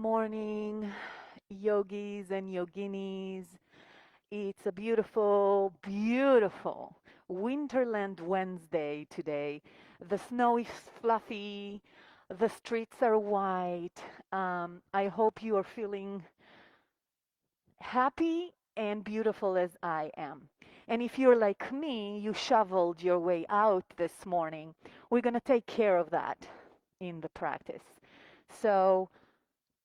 morning, yogis and yoginis. It's a beautiful, beautiful Winterland Wednesday today. The snow is fluffy, the streets are white. I hope you are feeling happy and beautiful as I am. And if you're like me, you shoveled your way out this morning. We're going to take care of that in the practice. So,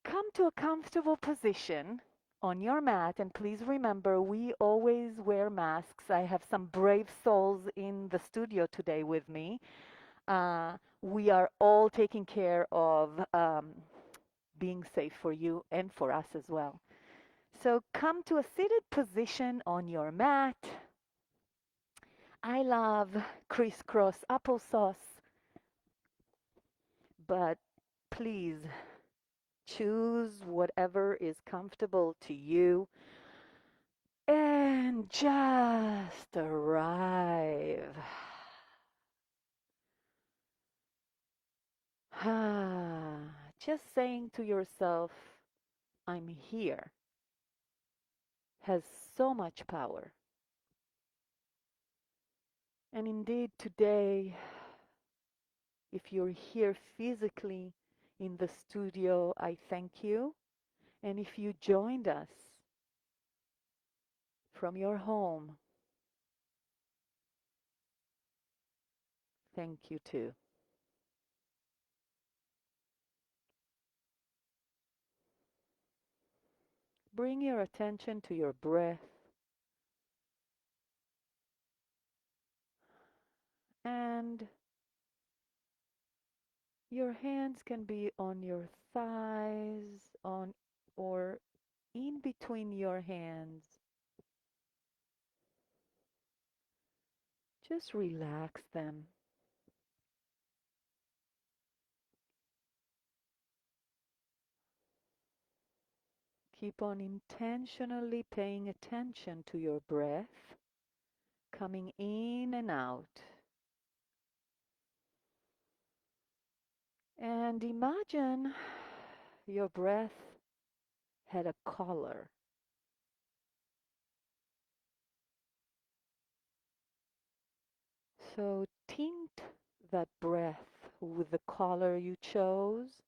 come to a comfortable position on your mat, and please remember we always wear masks. I have some brave souls in the studio today with me. We are all taking care of being safe for you and for us as well. So come to a seated position on your mat. I love crisscross applesauce, but please choose whatever is comfortable to you. And just arrive. Just saying to yourself, I'm here, has so much power. And indeed, today, if you're here physically in the studio, I thank you. And if you joined us from your home, thank you too. Bring your attention to your breath and your hands can be on your thighs, on or in between your hands. Just relax them. Keep on intentionally paying attention to your breath, coming in and out. And imagine your breath had a color. So tint that breath with the color you chose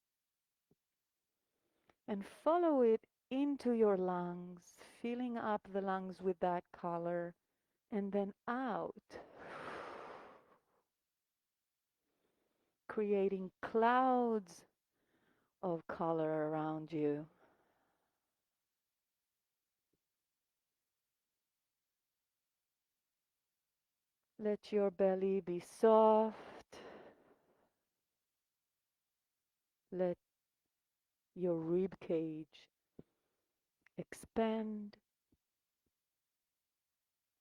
and follow it into your lungs, filling up the lungs with that color, and then out, creating clouds of color around you. Let your belly be soft. Let your rib cage expand.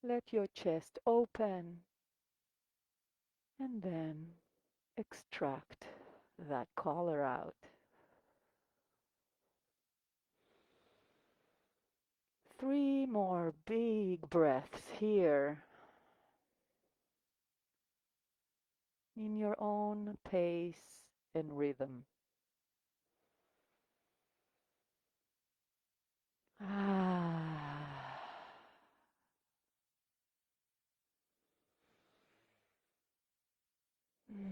Let your chest open and then extract that color out. 3 more big breaths here in your own pace and rhythm. Ah. Mm.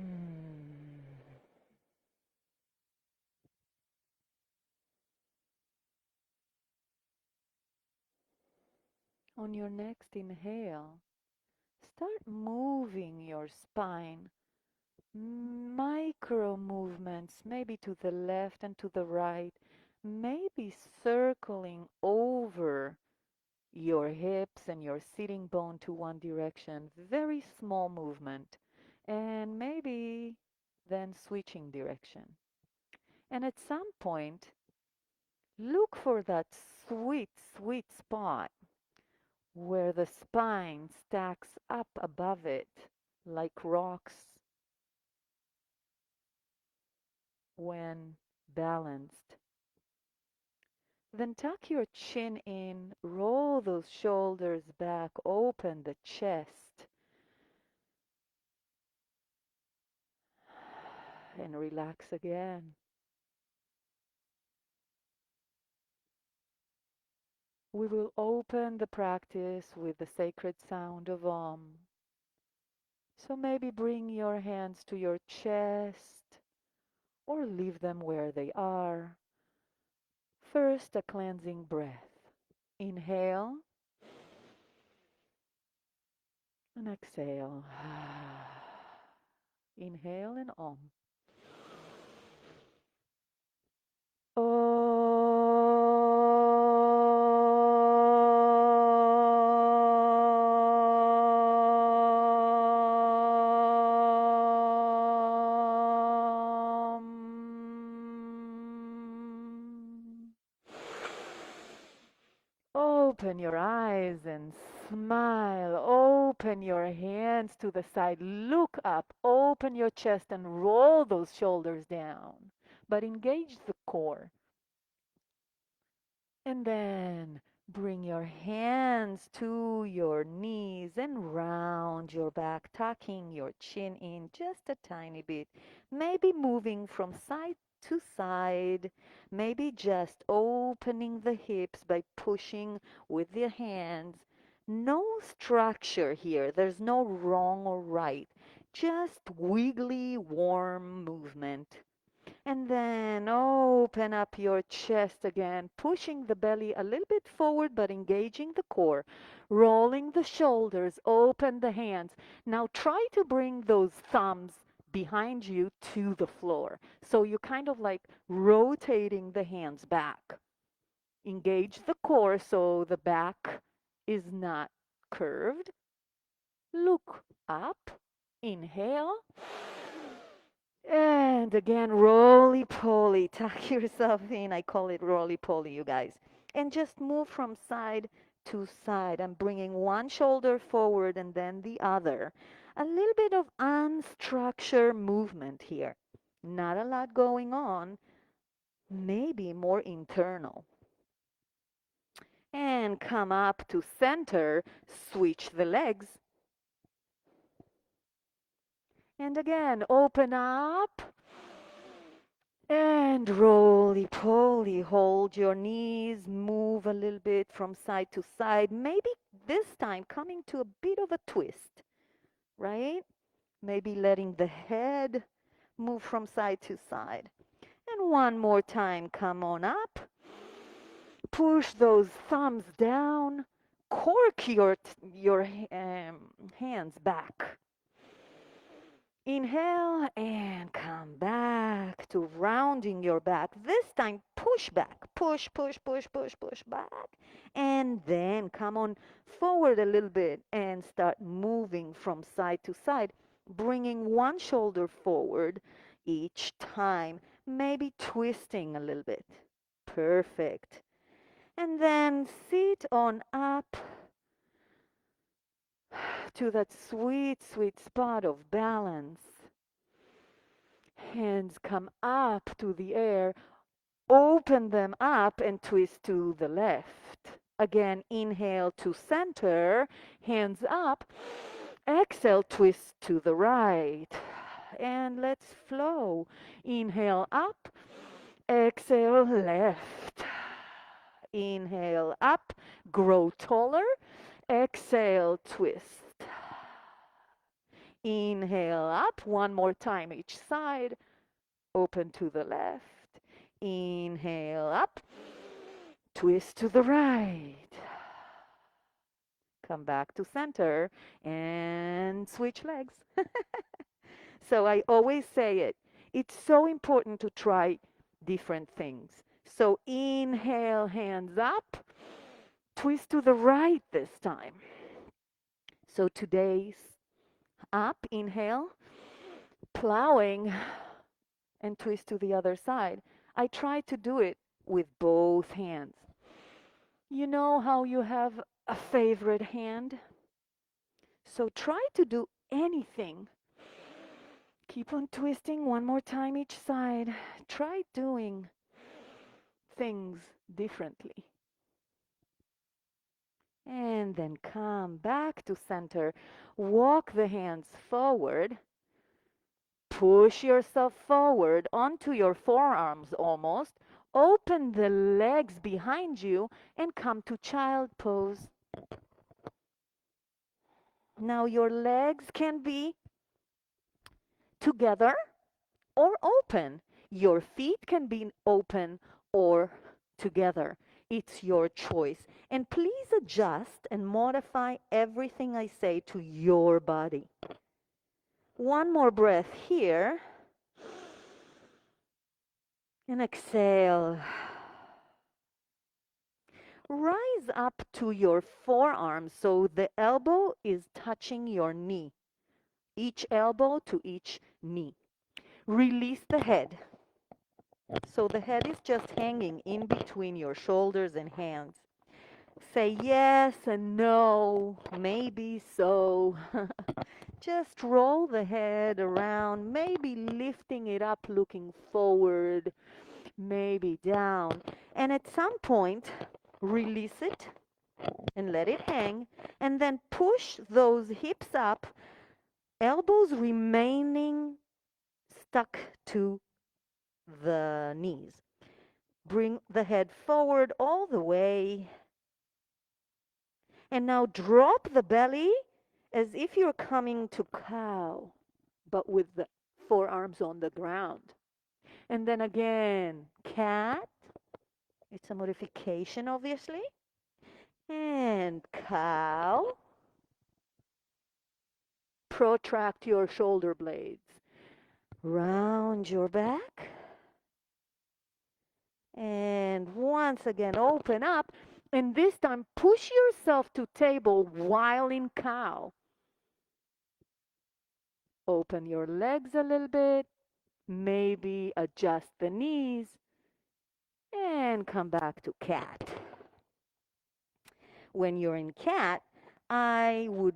On your next inhale, start moving your spine. Micro movements, maybe to the left and to the right, maybe circling over your hips and your sitting bone to one direction. Very small movement. And maybe then switching direction. And at some point, look for that sweet, sweet spot where the spine stacks up above it like rocks when balanced. Then tuck your chin in, roll those shoulders back, open the chest, and relax again. We will open the practice with the sacred sound of Om. So maybe bring your hands to your chest or leave them where they are. First, a cleansing breath. Inhale and exhale. Inhale and Om. Open your eyes and smile. Open your hands to the side. Look up. Open your chest and roll those shoulders down. But engage the core. And then bring your hands to your knees and round your back, tucking your chin in just a tiny bit. Maybe moving from side to side. Maybe just opening the hips by pushing with the hands. No structure here. There's no wrong or right. Just wiggly, warm movement. And then open up your chest again, pushing the belly a little bit forward, but engaging the core, rolling the shoulders, open the hands. Now try to bring those thumbs behind you to the floor. So you're kind of like rotating the hands back. Engage the core so the back is not curved. Look up. Inhale. And again, roly poly. Tuck yourself in. I call it roly poly, you guys. And just move from side to side. I'm bringing one shoulder forward and then the other. A little bit of unstructured movement here. Not a lot going on. Maybe more internal. And come up to center. Switch the legs. And again, open up. And roly poly, hold your knees, move a little bit from side to side. Maybe this time coming to a bit of a twist, right? Maybe letting the head move from side to side. And one more time, come on up. Push those thumbs down. Cork your hands back. Inhale and come back to rounding your back. This time, push back. Push, push, push, push, push back. And then come on forward a little bit and start moving from side to side, bringing one shoulder forward each time, maybe twisting a little bit. Perfect. And then sit on up to that sweet, sweet spot of balance. Hands come up to the air. Open them up and twist to the left. Again, inhale to center. Hands up. Exhale, twist to the right. And let's flow. Inhale up. Exhale, left. Inhale up. Grow taller. Exhale, twist. Inhale up. One more time each side. Open to the left. Inhale up. Twist to the right. Come back to center and switch legs. So I always say it. It's so important to try different things. So inhale, hands up. Twist to the right this time. So today's up, inhale, plowing, and twist to the other side. I try to do it with both hands. You know how you have a favorite hand? So try to do anything. Keep on twisting one more time each side. Try doing things differently. And then come back to center. Walk the hands forward. Push yourself forward onto your forearms almost. Open the legs behind you and come to child pose. Now your legs can be together or open. Your feet can be open or together. It's your choice. And please adjust and modify everything I say to your body. One more breath here. And exhale. Rise up to your forearms so the elbow is touching your knee. Each elbow to each knee. Release the head. So the head is just hanging in between your shoulders and hands. Say yes and no, maybe so. Just roll the head around, maybe lifting it up, looking forward, maybe down. And at some point, release it and let it hang. And then push those hips up, elbows remaining stuck to the knees. Bring the head forward all the way. And now drop the belly as if you're coming to cow, but with the forearms on the ground. And then again, cat. It's a modification, obviously. And cow. Protract your shoulder blades. Round your back. And once again, open up. And this time, push yourself to table while in cow. Open your legs a little bit. Maybe adjust the knees. And come back to cat. When you're in cat, I would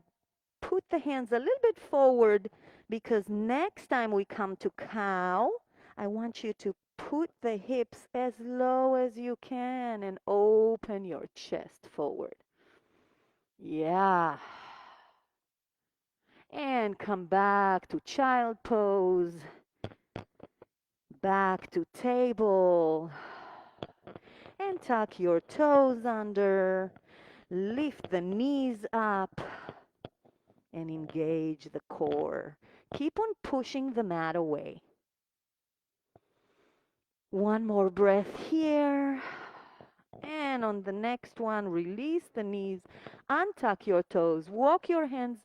put the hands a little bit forward because next time we come to cow, I want you to put the hips as low as you can and open your chest forward. Yeah. And come back to child pose. Back to table. And tuck your toes under. Lift the knees up. And engage the core. Keep on pushing the mat away. One more breath here. And on the next one, release the knees, untuck your toes, walk your hands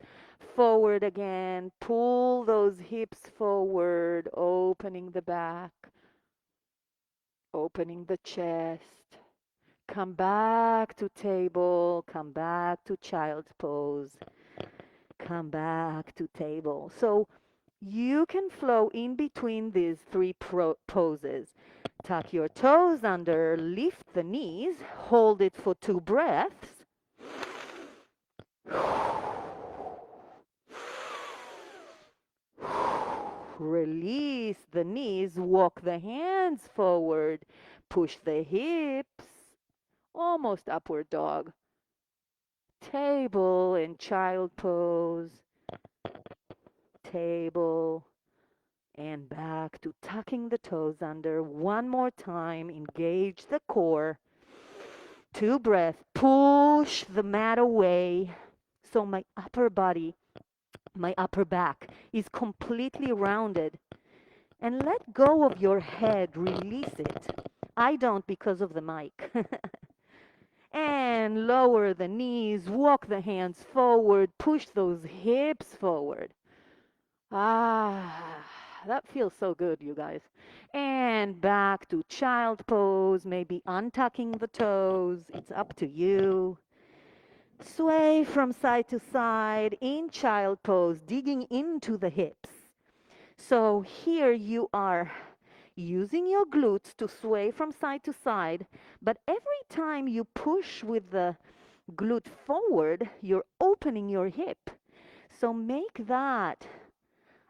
forward again, pull those hips forward, opening the back, opening the chest. Come back to table, come back to child's pose, come back to table. So you can flow in between these three poses. Tuck your toes under, lift the knees, hold it for 2 breaths. Release the knees, walk the hands forward, push the hips, almost upward dog. Table in child pose, table, and back to tucking the toes under. One more time, engage the core. 2 breaths, push the mat away so my upper body, my upper back is completely rounded. And let go of your head, release it. I don't because of the mic. And lower the knees, walk the hands forward, push those hips forward. Ah, that feels so good, you guys. And back to child pose, maybe untucking the toes. It's up to you. Sway from side to side in child pose, digging into the hips. So here you are using your glutes to sway from side to side, but every time you push with the glute forward, you're opening your hip. So make that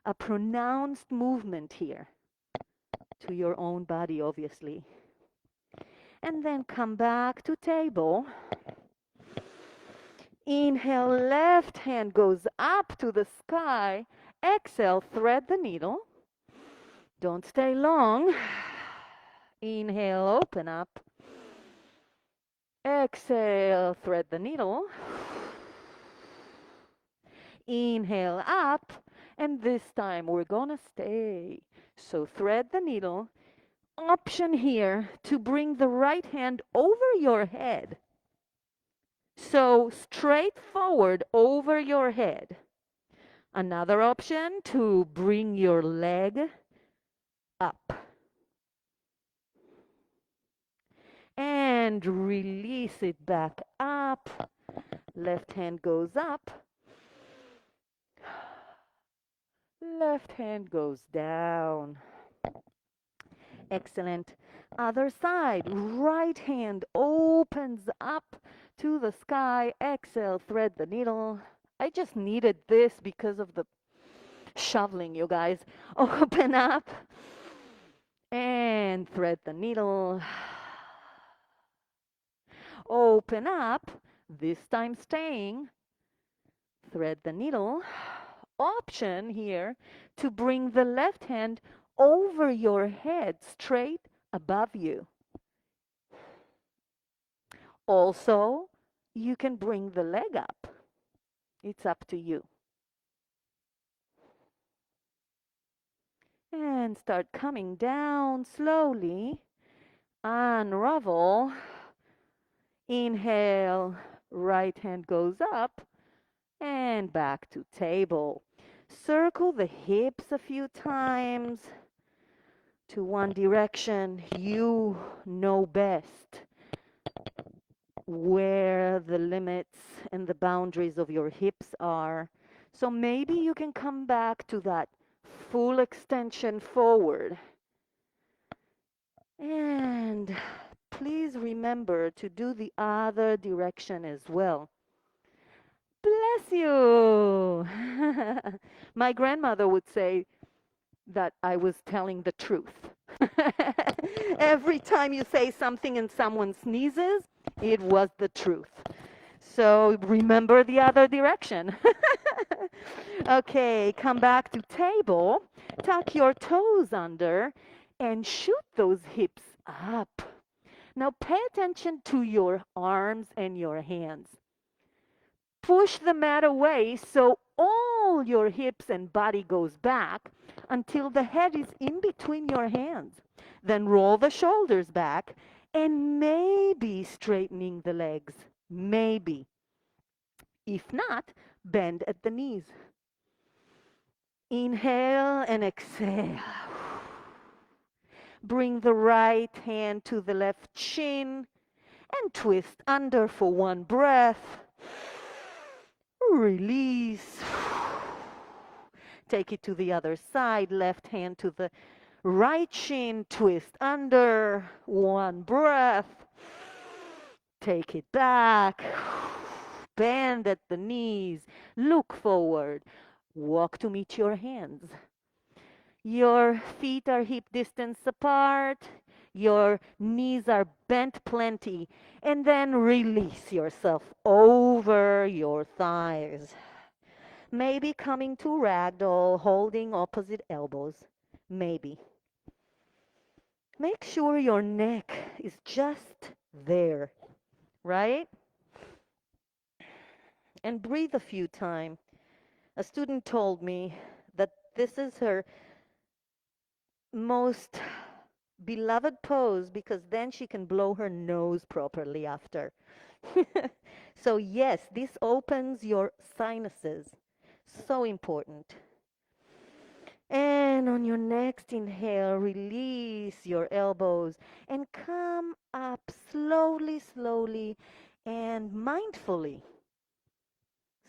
a pronounced movement here to your own body, obviously. And then come back to table. Inhale, left hand goes up to the sky. Exhale, thread the needle. Don't stay long. Inhale, open up. Exhale, thread the needle. Inhale up, and this time we're gonna stay. So thread the needle. Option here to bring the right hand over your head. So straight forward over your head. Another option to bring your leg up. And release it back up. Left hand goes up. Left hand goes down. Excellent. Other side. Right hand opens up to the sky. Exhale, thread the needle. I just needed this because of the shoveling, you guys. Open up and thread the needle. Open up, this time staying. Thread the needle. Option here to bring the left hand over your head, straight above you. Also, you can bring the leg up. It's up to you. And start coming down slowly. Unravel. Inhale, right hand goes up and back to table. Circle the hips a few times to one direction. You know best where the limits and the boundaries of your hips are. So maybe you can come back to that full extension forward. And please remember to do the other direction as well. Bless you. My grandmother would say that I was telling the truth. Every time you say something and someone sneezes, it was the truth. So remember the other direction. Okay, come back to table. Tuck your toes under and shoot those hips up. Now pay attention to your arms and your hands. Push the mat away so all your hips and body goes back until the head is in between your hands. Then roll the shoulders back and maybe straightening the legs. Maybe. If not, bend at the knees. Inhale and exhale. Bring the right hand to the left chin and twist under for one breath. Release. Take it to the other side. Left hand to the right shin. Twist under. One breath. Take it back. Bend at the knees. Look forward. Walk to meet your hands. Your feet are hip distance apart. Your knees are bent plenty. And then release yourself over your thighs. Maybe coming to ragdoll, holding opposite elbows. Maybe. Make sure your neck is just there, right? And breathe a few times. A student told me that this is her most beloved pose because then she can blow her nose properly after. So yes, this opens your sinuses. So important. And on your next inhale, release your elbows and come up slowly, slowly and mindfully.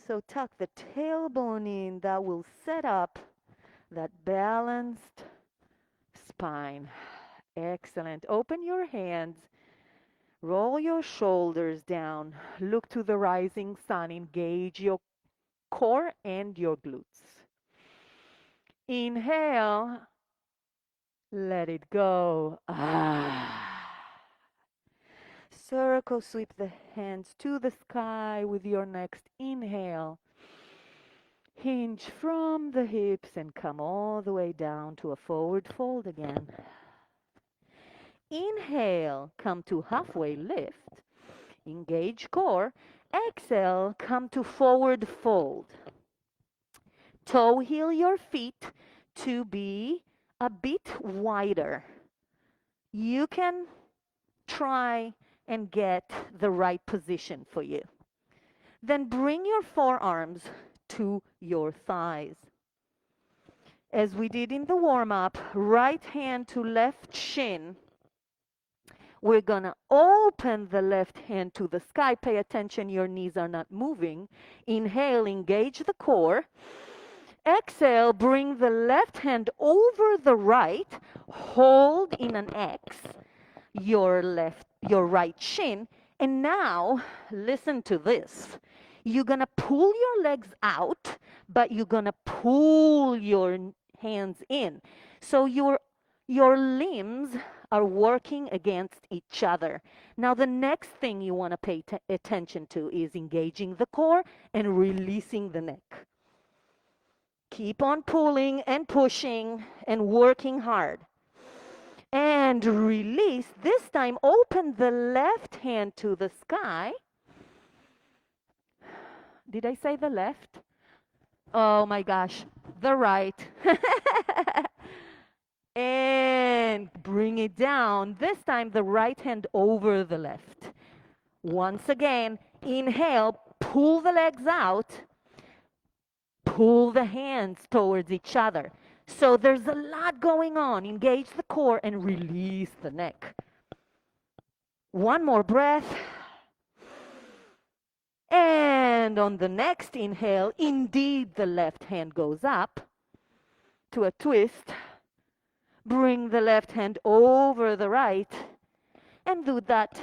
So tuck the tailbone in. That will set up that balanced spine. Excellent. Open your hands. Roll your shoulders down. Look to the rising sun. Engage your core and your glutes. Inhale. Let it go. Circle, sweep the hands to the sky with your next inhale. Hinge from the hips and come all the way down to a forward fold again. Inhale, come to halfway lift. Engage core. Exhale, come to forward fold. Toe heel your feet to be a bit wider. You can try and get the right position for you. Then bring your forearms to your thighs. As we did in the warm-up, right hand to left shin. We're going to open the left hand to the sky. Pay attention, your knees are not moving. Inhale, engage the core. Exhale, bring the left hand over the right. Hold in an X your right shin. And now, listen to this. You're going to pull your legs out, but you're going to pull your hands in. So your limbs are working against each other. Now, the next thing you want to pay attention to is engaging the core and releasing the neck. Keep on pulling and pushing and working hard. And release. This time, open the left hand to the sky. Did I say the left? Oh my gosh, the right. And bring it down. This time, the right hand over the left. Once again, inhale, pull the legs out. Pull the hands towards each other. So there's a lot going on. Engage the core and release the neck. One more breath. And on the next inhale, indeed the left hand goes up to a twist. Bring the left hand over the right and do that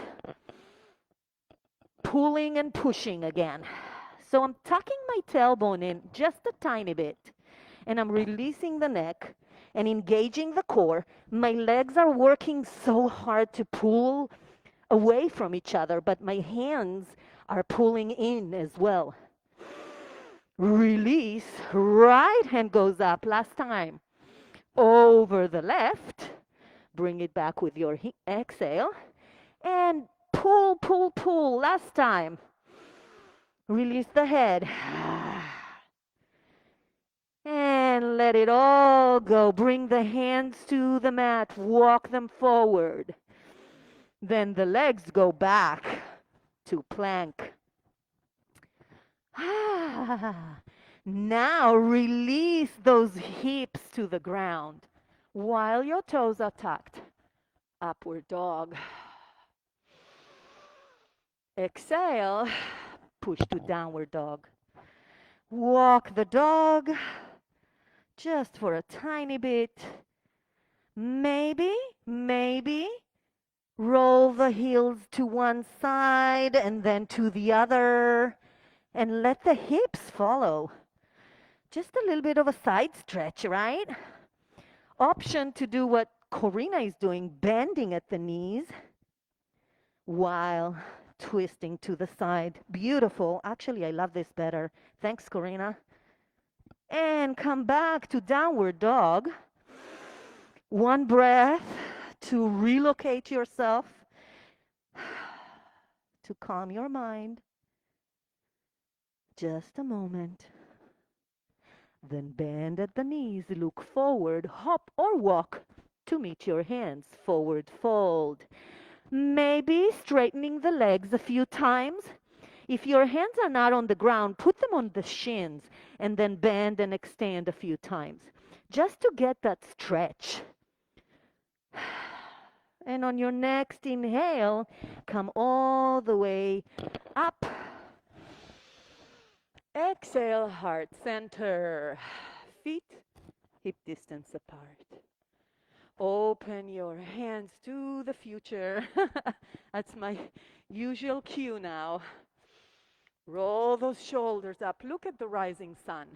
pulling and pushing again. So I'm tucking my tailbone in just a tiny bit, and I'm releasing the neck and engaging the core. My legs are working so hard to pull away from each other, but my hands are pulling in as well. Release, right hand goes up, last time. Over the left, bring it back with your exhale, and pull, pull, pull, last time. Release the head. And let it all go. Bring the hands to the mat. Walk them forward. Then the legs go back to plank. Now release those hips to the ground while your toes are tucked. Upward dog. Exhale. Push to downward dog. Walk the dog just for a tiny bit. Maybe roll the heels to one side and then to the other, and let the hips follow. Just a little bit of a side stretch, right? Option to do what Corina is doing, bending at the knees while twisting to the side. Beautiful. Actually, I love this better. Thanks, Corina. And come back to downward dog. One breath to relocate yourself, to calm your mind. Just a moment. Then bend at the knees, look forward, hop or walk to meet your hands, forward fold. Maybe straightening the legs a few times. If your hands are not on the ground, put them on the shins and then bend and extend a few times, just to get that stretch. And on your next inhale, come all the way up. Exhale, heart center. Feet hip distance apart. Open your hands to the future. That's my usual cue now. Roll those shoulders up. Look at the rising sun.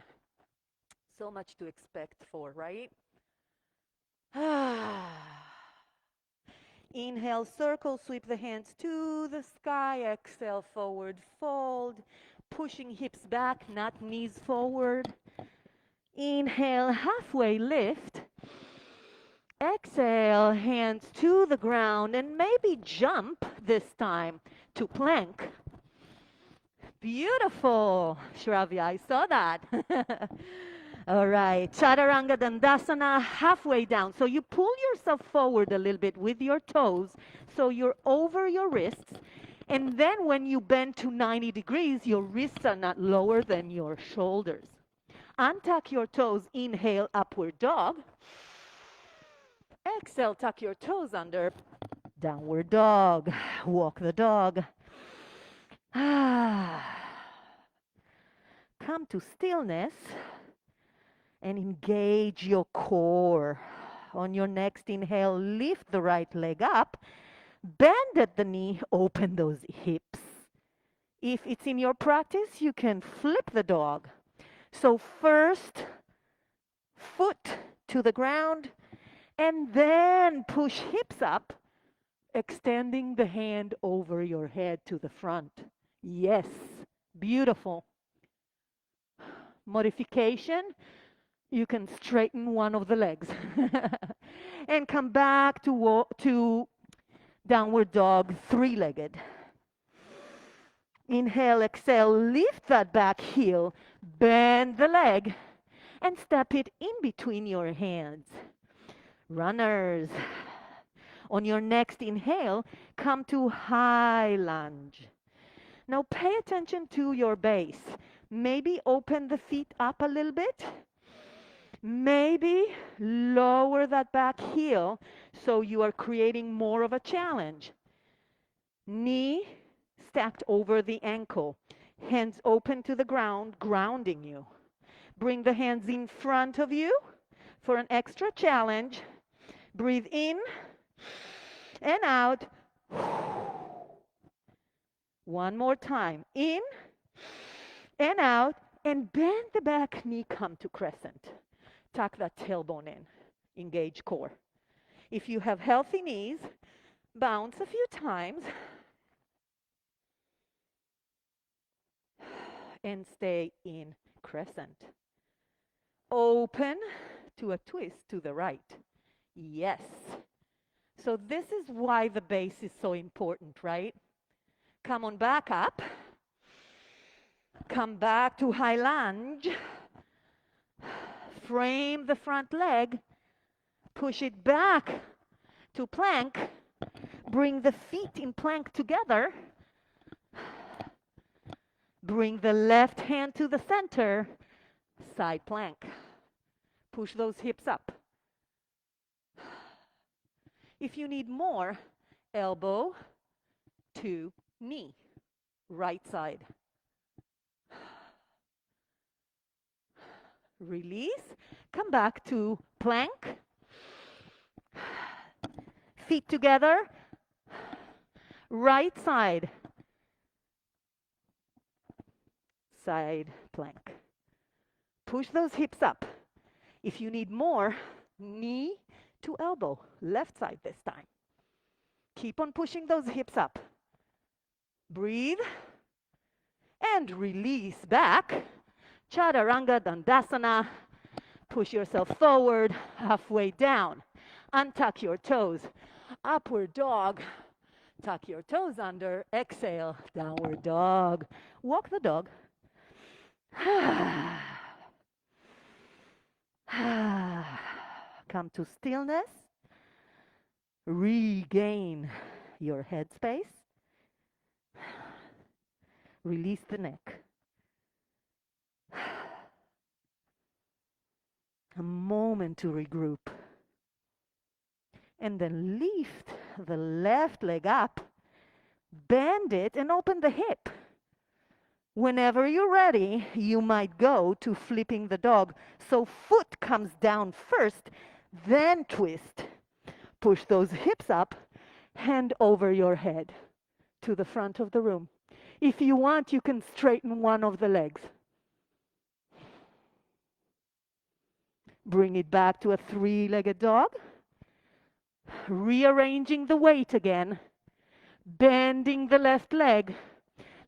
So much to expect for, right? Inhale, circle, sweep the hands to the sky. Exhale, forward fold. Pushing hips back, not knees forward. Inhale, halfway lift. Exhale, hands to the ground, and maybe jump this time to plank. Beautiful, Shravya, I saw that. All right, Chaturanga Dandasana, halfway down. So you pull yourself forward a little bit with your toes, so you're over your wrists. And then when you bend to 90 degrees, your wrists are not lower than your shoulders. Untuck your toes, inhale, upward dog. Exhale, tuck your toes under, downward dog. Walk the dog. Come to stillness and engage your core. On your next inhale, lift the right leg up, bend at the knee, open those hips. If it's in your practice, you can flip the dog. So first, foot to the ground, and then push hips up, extending the hand over your head to the front. Yes, beautiful. Modification, you can straighten one of the legs and come back to downward dog, three-legged. Inhale, exhale, lift that back heel, bend the leg, and step it in between your hands. Runners. On your next inhale, come to high lunge. Now pay attention to your base. Maybe open the feet up a little bit. Maybe lower that back heel so you are creating more of a challenge. Knee stacked over the ankle. Hands open to the ground, grounding you. Bring the hands in front of you for an extra challenge. Breathe in and out. One more time. In and out. And bend the back knee, come to crescent. Tuck that tailbone in. Engage core. If you have healthy knees, bounce a few times. And stay in crescent. Open to a twist to the right. Yes. So this is why the base is so important, right? Come on back up. Come back to high lunge. Frame the front leg. Push it back to plank. Bring the feet in plank together. Bring the left hand to the center. Side plank. Push those hips up. If you need more, elbow to knee, right side. Release. Come back to plank. Feet together. Right side. Side plank. Push those hips up. If you need more, knee to elbow, left side this time. Keep on pushing those hips up. Breathe and release back. Chaturanga Dandasana. Push yourself forward, halfway down. Untuck your toes. Upward dog. Tuck your toes under. Exhale, downward dog. Walk the dog. Come to stillness. Regain your headspace. Release the neck. A moment to regroup. And then lift the left leg up, bend it, and open the hip. Whenever you're ready, you might go to flipping the dog. So foot comes down first, then twist. Push those hips up, hand over your head to the front of the room. If you want, you can straighten one of the legs. Bring it back to a three-legged dog. Rearranging the weight again. Bending the left leg.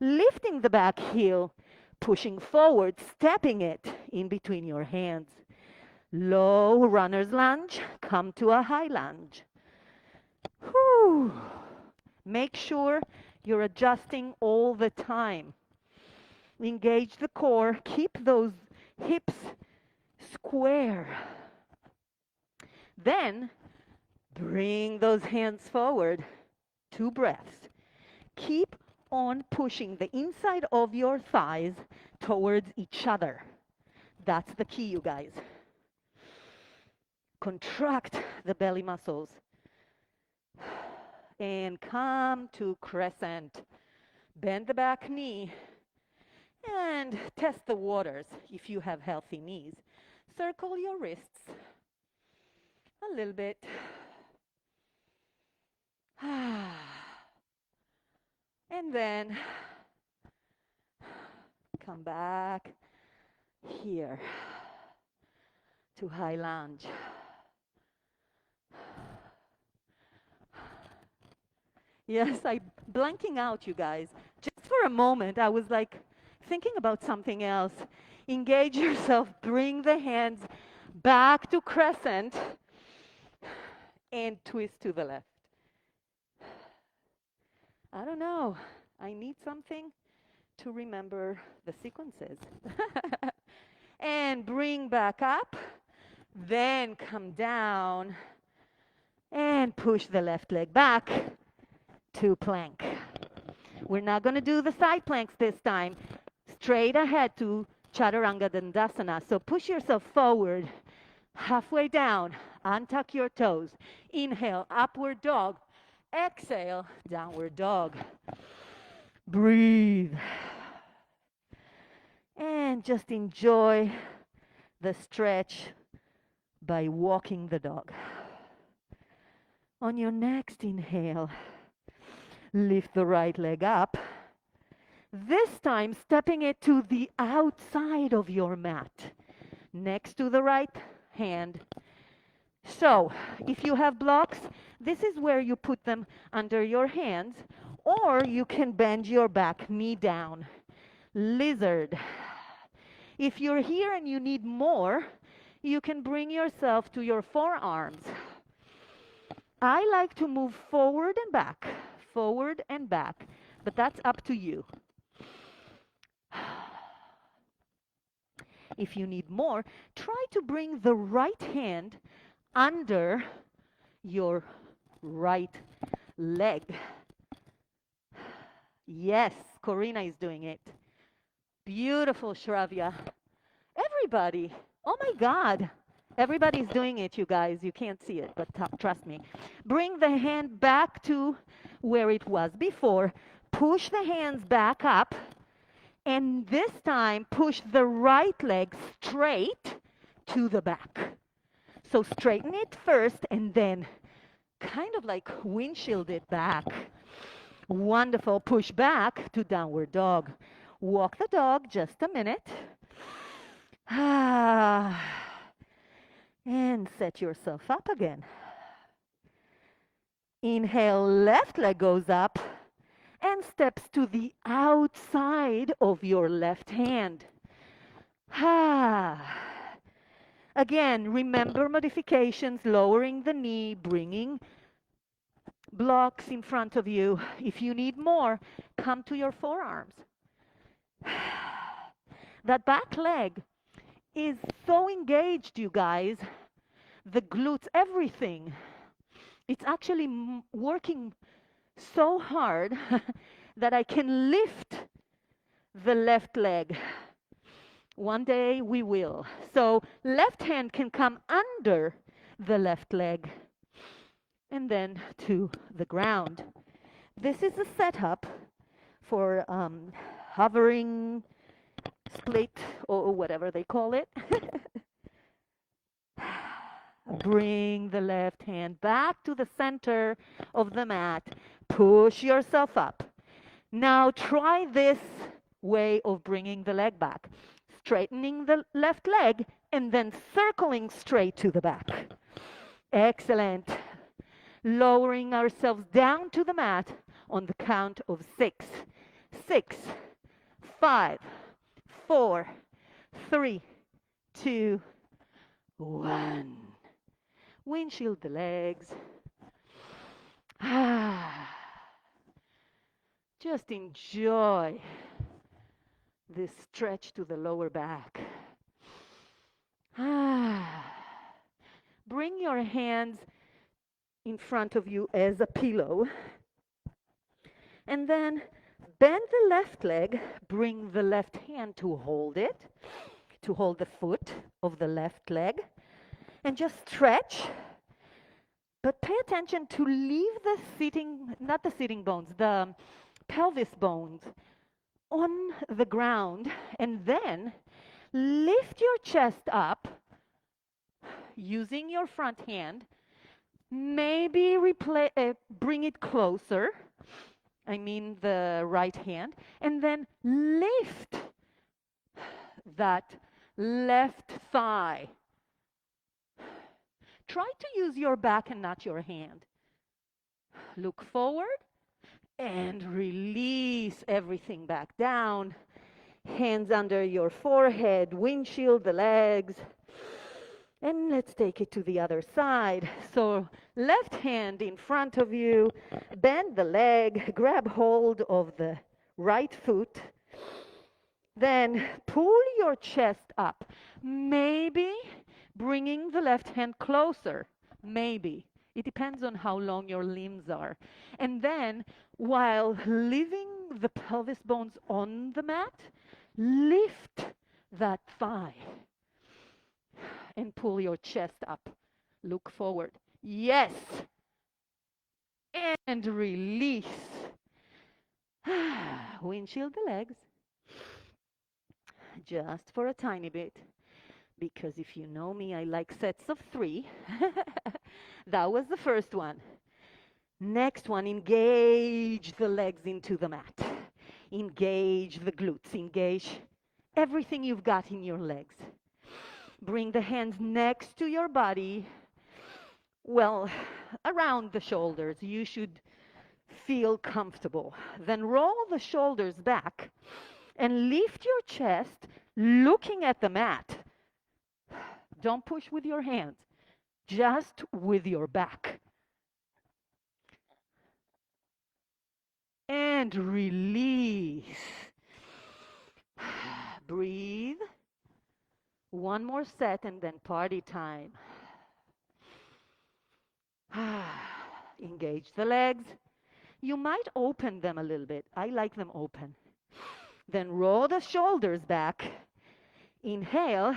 Lifting the back heel. Pushing forward, stepping it in between your hands. Low runner's lunge, come to a high lunge. Whew. Make sure you're adjusting all the time. Engage the core, keep those hips square. Then bring those hands forward. 2 breaths. Keep on pushing the inside of your thighs towards each other. That's the key, you guys. Contract the belly muscles. And come to crescent. Bend the back knee and test the waters if you have healthy knees. Circle your wrists a little bit. And then come back here to high lunge. Yes, I'm blanking out, you guys. Just for a moment, I was like thinking about something else. Engage yourself, bring the hands back to crescent and twist to the left. I don't know. I need something to remember the sequences. And bring back up, then come down and push the left leg back to plank. We're not going to do the side planks this time. Straight ahead to Chaturanga Dandasana. So push yourself forward, halfway down, untuck your toes. Inhale, upward dog. Exhale, downward dog. Breathe. And just enjoy the stretch by walking the dog. On your next inhale, lift the right leg up. This time, stepping it to the outside of your mat, next to the right hand. So, if you have blocks, this is where you put them under your hands, or you can bend your back knee down. Lizard. If you're here and you need more, you can bring yourself to your forearms. I like to move forward and back, but that's up to you. If you need more, try to bring the right hand under your right leg. Yes, Corina is doing it. Beautiful, Shravya. Everybody. Oh my God. Everybody's doing it, you guys. You can't see it, but trust me. Bring the hand back to where it was before. Push the hands back up. And this time, push the right leg straight to the back. So straighten it first and then kind of like windshield it back. Wonderful. Push back to downward dog. Walk the dog just a minute. And set yourself up again. Inhale, left leg goes up and steps to the outside of your left hand. Again, remember modifications, lowering the knee, bringing blocks in front of you. If you need more, come to your forearms. That back leg is so engaged, you guys. The glutes, everything. It's actually working so hard that I can lift the left leg. One day we will. So left hand can come under the left leg and then to the ground. This is a setup for hovering split or whatever they call it. Bring the left hand back to the center of the mat. Push yourself up. Now try this way of bringing the leg back. Straightening the left leg and then circling straight to the back. Excellent. Lowering ourselves down to the mat on the count of 6. 6, 5, 4, 3, 2, 1. Windshield the legs. Just enjoy this stretch to the lower back. Bring your hands in front of you as a pillow. And then bend the left leg, bring the left hand to hold it, to hold the foot of the left leg, and just stretch. But pay attention to leave the sitting, not the sitting bones, the pelvis bones on the ground, and then lift your chest up using your front hand. Maybe bring it closer. I mean the right hand. And then lift that left thigh. Try to use your back and not your hand. Look forward and release everything back down. Hands under your forehead, windshield the legs. And let's take it to the other side. So left hand in front of you, bend the leg, grab hold of the right foot. Then pull your chest up, maybe bringing the left hand closer, maybe. It depends on how long your limbs are. And then, while leaving the pelvis bones on the mat, lift that thigh and pull your chest up. Look forward. Yes. And release. Windshield the legs. Just for a tiny bit. Because if you know me, I like sets of 3. That was the first one. Next one, engage the legs into the mat. Engage the glutes. Engage everything you've got in your legs. Bring the hands next to your body. Well, around the shoulders. You should feel comfortable. Then roll the shoulders back and lift your chest looking at the mat. Don't push with your hands, just with your back. And release. Breathe. One more set and then party time. Engage the legs. You might open them a little bit. I like them open. Then roll the shoulders back. Inhale.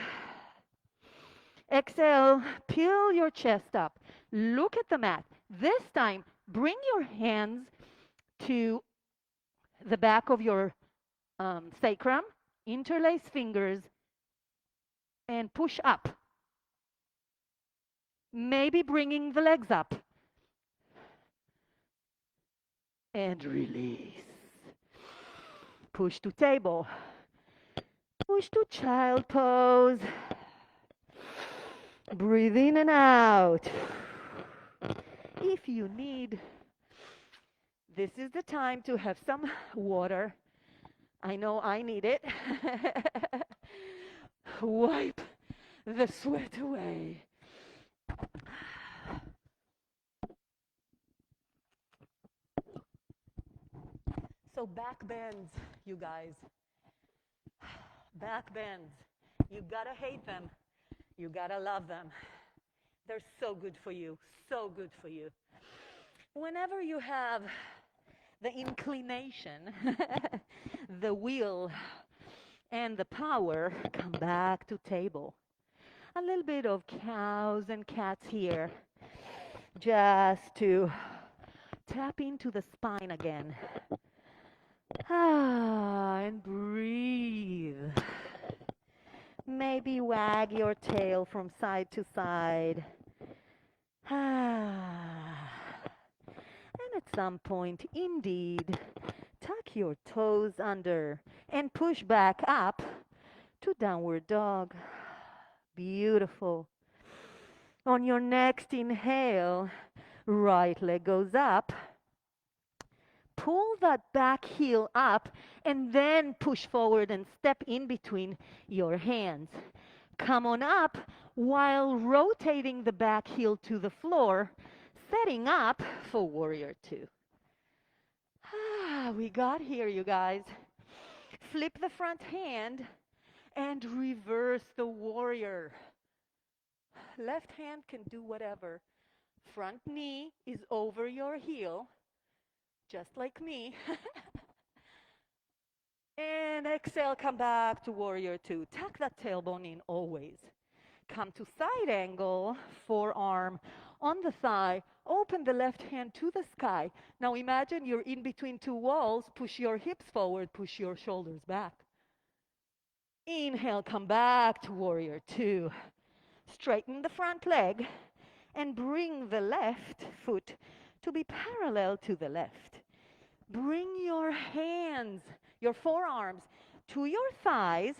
Exhale, peel your chest up. Look at the mat. This time, bring your hands to the back of your sacrum, interlace fingers, and push up. Maybe bringing the legs up. And release. Push to table. Push to child pose. Breathe in and out. If you need, this is the time to have some water. I know I need it. Wipe the sweat away. So back bends, you guys. Back bends. You gotta hate them. You gotta love them. They're so good for you, so good for you. Whenever you have the inclination, the will, and the power, come back to table. A little bit of cows and cats here, just to tap into the spine again. And breathe. Maybe wag your tail from side to side. And at some point, indeed, tuck your toes under and push back up to downward dog. Beautiful. On your next inhale, right leg goes up. Pull that back heel up and then push forward and step in between your hands. Come on up while rotating the back heel to the floor, setting up for warrior two. We got here, you guys. Flip the front hand and reverse the warrior. Left hand can do whatever. Front knee is over your heel, just like me. And exhale, come back to warrior two. Tuck that tailbone in always. Come to side angle, forearm on the thigh. Open the left hand to the sky. Now imagine you're in between two walls. Push your hips forward, push your shoulders back. Inhale, come back to warrior two. Straighten the front leg and bring the left foot to be parallel to the left. Bring your hands, your forearms to your thighs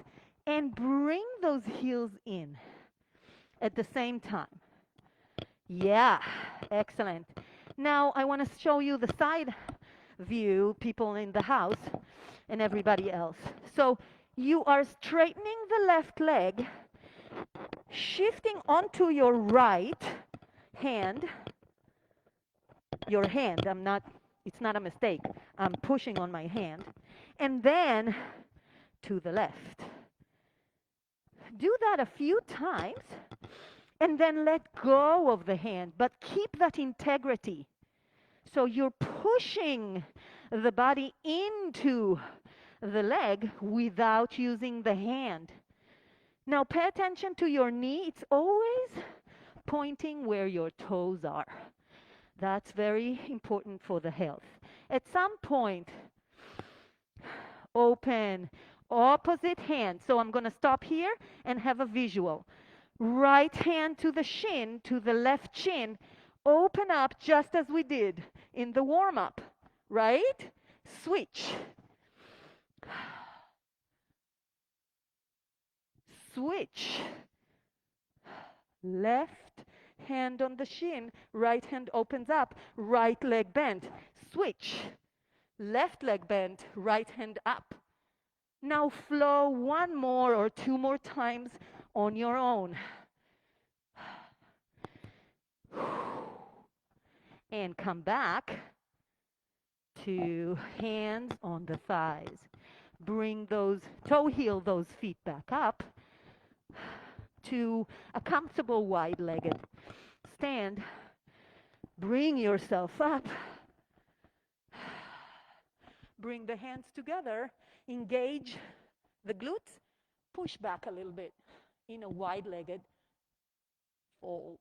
and bring those heels in at the same time. Yeah, excellent. Now I want to show you the side view, people in the house and everybody else. So you are straightening the left leg, shifting onto your right hand. Your hand, it's not a mistake. I'm pushing on my hand. And then to the left. Do that a few times and then let go of the hand, but keep that integrity. So you're pushing the body into the leg without using the hand. Now pay attention to your knee. It's always pointing where your toes are. That's very important for the health. At some point, open opposite hand. So I'm going to stop here and have a visual. Right hand to the shin, to the left shin. Open up just as we did in the warm-up, right? Switch. Switch. Left hand on the shin, right hand opens up, right leg bent. Switch. Left leg bent, right hand up. Now flow one more or two more times on your own. And come back to hands on the thighs. Bring those toe heel, those feet back up to a comfortable wide-legged stand. Bring yourself up. Bring the hands together. Engage the glutes. Push back a little bit in a wide-legged fold.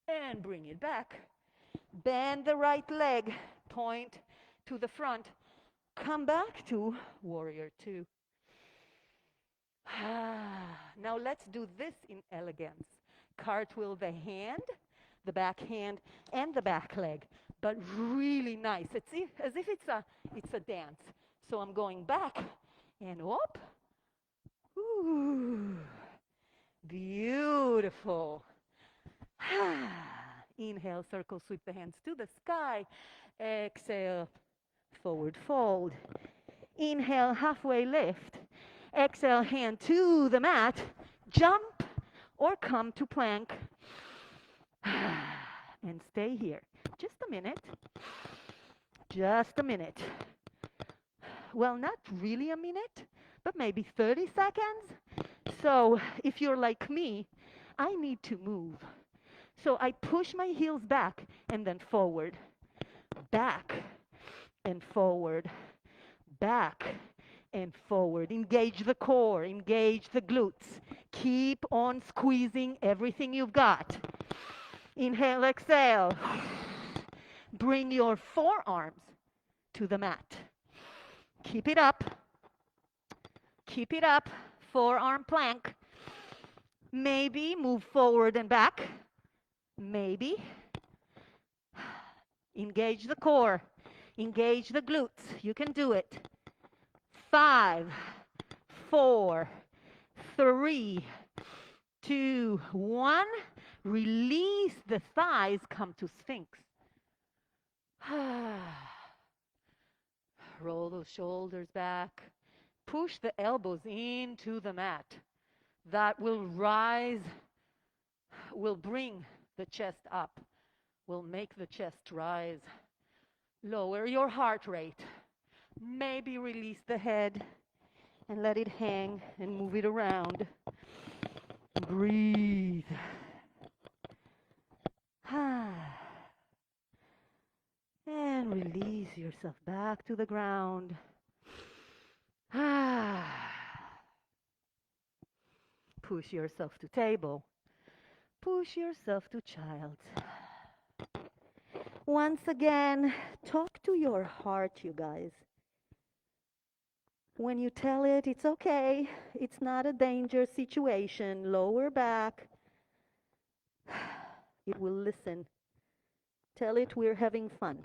And bring it back. Bend the right leg. Point to the front. Come back to warrior two. Now let's do this in elegance. Cartwheel the hand, the back hand, and the back leg, but really nice. It's as if it's a dance. So I'm going back and up. Ooh, beautiful. Inhale, circle, sweep the hands to the sky. Exhale, forward fold. Inhale, halfway lift. Exhale, hand to the mat. Jump or come to plank. And stay here. Just a minute. Just a minute. Well, not really a minute, but maybe 30 seconds. So if you're like me, I need to move. So I push my heels back and then forward. Back and forward. Back and forward. Engage the core, engage the glutes. Keep on squeezing everything you've got. Inhale, exhale. Bring your forearms to the mat. Keep it up. Keep it up. Forearm plank. Maybe move forward and back. Maybe. Engage the core. Engage the glutes. You can do it. 5, 4, 3, 2, 1. Release the thighs, come to Sphinx. Roll those shoulders back. Push the elbows into the mat. That will rise, will bring the chest up, will make the chest rise. Lower your heart rate. Maybe release the head and let it hang and move it around. Breathe. And release yourself back to the ground. Push yourself to table. Push yourself to child. Once again, talk to your heart, you guys. When you tell it, it's okay, it's not a danger situation, lower back, it will listen. Tell it we're having fun.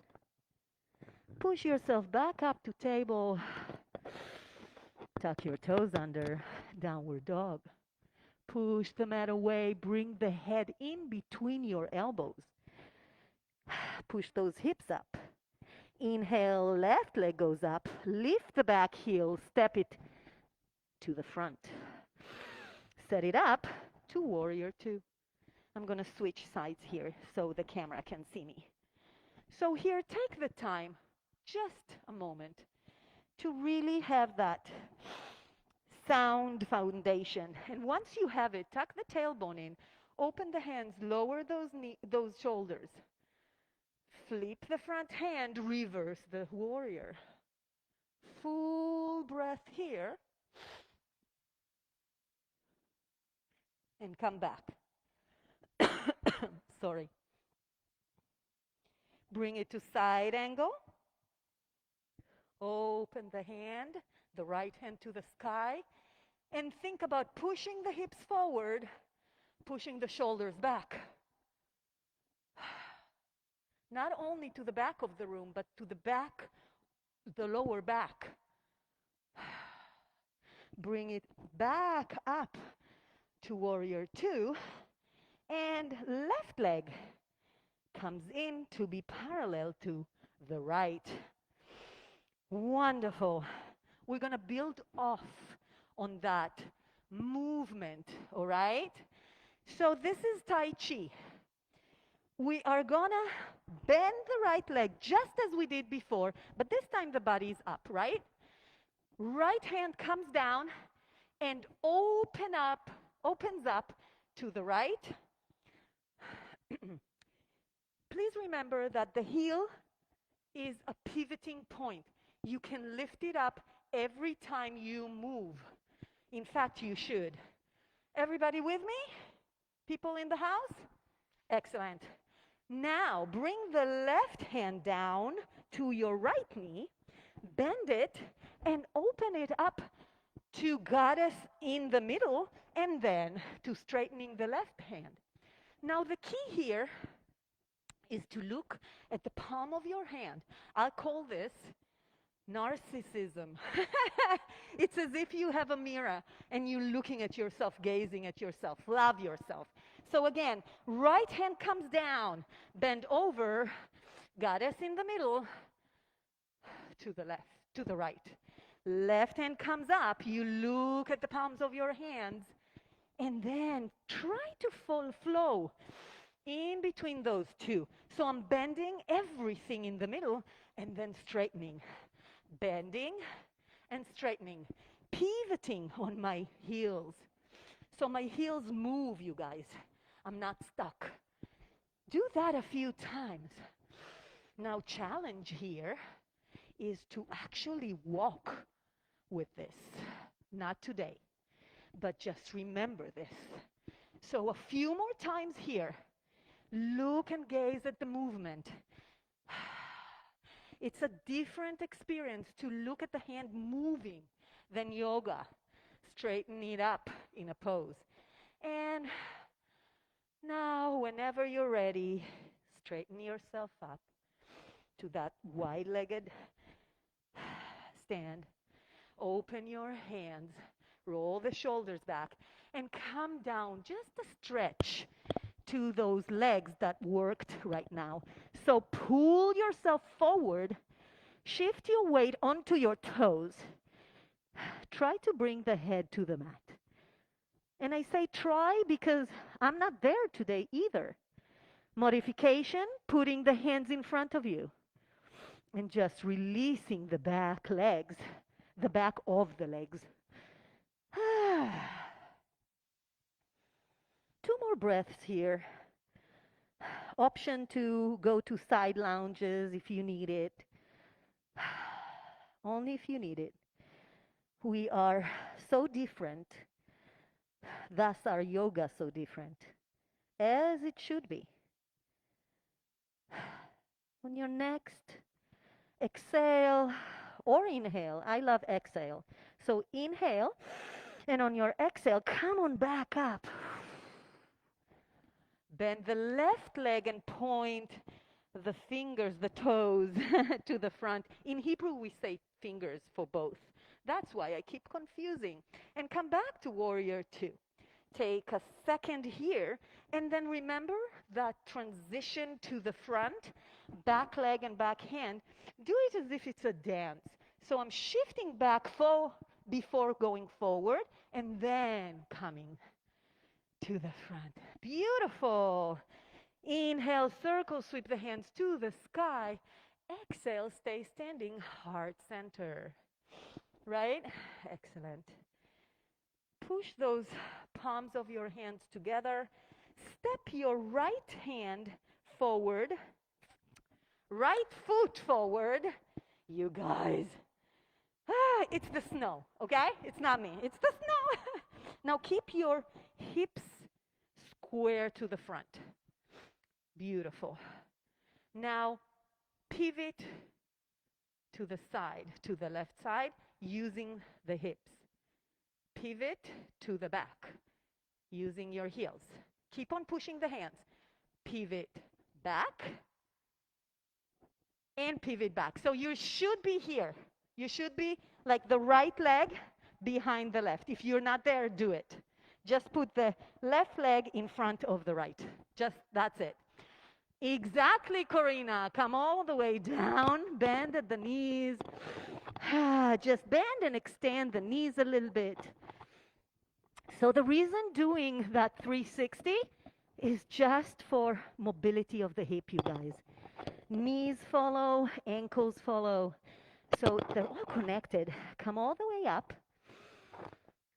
Push yourself back up to table. Tuck your toes under, downward dog. Push the mat away, bring the head in between your elbows. Push those hips up. Inhale, left leg goes up. Lift the back heel, step it to the front. Set it up to warrior two. I'm going to switch sides here so the camera can see me. So here, take the time, just a moment, to really have that sound foundation. And once you have it, tuck the tailbone in, open the hands, lower those shoulders. Flip the front hand, reverse the warrior. Full breath here. And come back. Sorry. Bring it to side angle. Open the hand, the right hand to the sky. And think about pushing the hips forward, pushing the shoulders back. Not only to the back of the room, but to the back, the lower back. Bring it back up to warrior two. And left leg comes in to be parallel to the right. Wonderful. We're going to build off on that movement, all right? So this is Tai Chi. We are going to bend the right leg just as we did before, but this time the body's up, right? Right hand comes down and opens up to the right. Please remember that the heel is a pivoting point. You can lift it up every time you move. In fact, you should. Everybody with me? People in the house? Excellent. Now, bring the left hand down to your right knee, bend it, and open it up to goddess in the middle, and then to straightening the left hand. Now, the key here is to look at the palm of your hand. I'll call this narcissism. It's as if you have a mirror and you're looking at yourself, gazing at yourself. Love yourself. So again, right hand comes down, bend over, goddess in the middle, to the left, to the right. Left hand comes up, you look at the palms of your hands, and then try to flow in between those two. So I'm bending everything in the middle and then straightening. Bending and straightening. Pivoting on my heels. So my heels move, you guys. I'm not stuck. Do that a few times. Now, challenge here is to actually walk with this. Not today, but just remember this. So a few more times here. Look and gaze at the movement. It's a different experience to look at the hand moving than yoga. Straighten it up in a pose. And now, whenever you're ready, straighten yourself up to that wide-legged stand. Open your hands, roll the shoulders back, and come down just a stretch to those legs that worked right now. So pull yourself forward, shift your weight onto your toes. Try to bring the head to the mat. And I say try because I'm not there today either. Modification, putting the hands in front of you and just releasing the back legs, the back of the legs. Two more breaths here. Option to go to side lounges if you need it. Only if you need it. We are so different, thus our yoga so different, as it should be. On your next exhale or inhale, I love exhale. So inhale, and on your exhale, come on back up. Bend the left leg and point the fingers, the toes to the front. In Hebrew, we say fingers for both. That's why I keep confusing. And come back to warrior two. Take a second here, and then remember that transition to the front, back leg and back hand. Do it as if it's a dance. So I'm shifting back before going forward, and then coming to the front. Beautiful. Inhale, circle, sweep the hands to the sky. Exhale, stay standing, heart center. Right? Excellent. Push those palms of your hands together. Step your right hand forward. Right foot forward. You guys. It's the snow, okay? It's not me. It's the snow. Now keep your hips square to the front. Beautiful. Now pivot to the side, to the left side, using the hips. Pivot to the back, using your heels. Keep on pushing the hands. Pivot back and pivot back. So you should be here. You should be like the right leg behind the left. If you're not there, do it. Just put the left leg in front of the right. Just that's it. Exactly, Corina. Come all the way down, bend at the knees. Just bend and extend the knees a little bit. So the reason doing that 360 is just for mobility of the hip, you guys. Knees follow, ankles follow. So they're all connected. Come all the way up.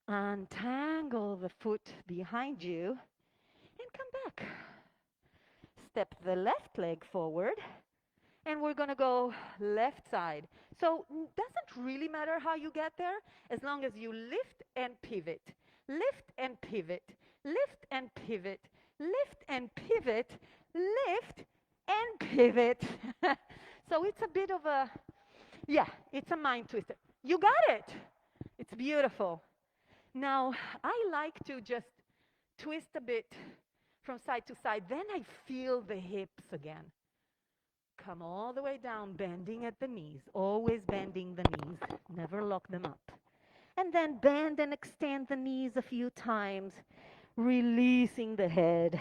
Untangle the foot behind you and come back. Step the left leg forward, and we're going to go left side. So it doesn't really matter how you get there, as long as you lift and pivot, lift and pivot, lift and pivot, lift and pivot, lift and pivot. So it's a bit of a, yeah, it's a mind twister. You got it. It's beautiful. Now, I like to just twist a bit from side to side. Then I feel the hips again. Come all the way down, bending at the knees. Always bending the knees. Never lock them up. And then bend and extend the knees a few times, releasing the head.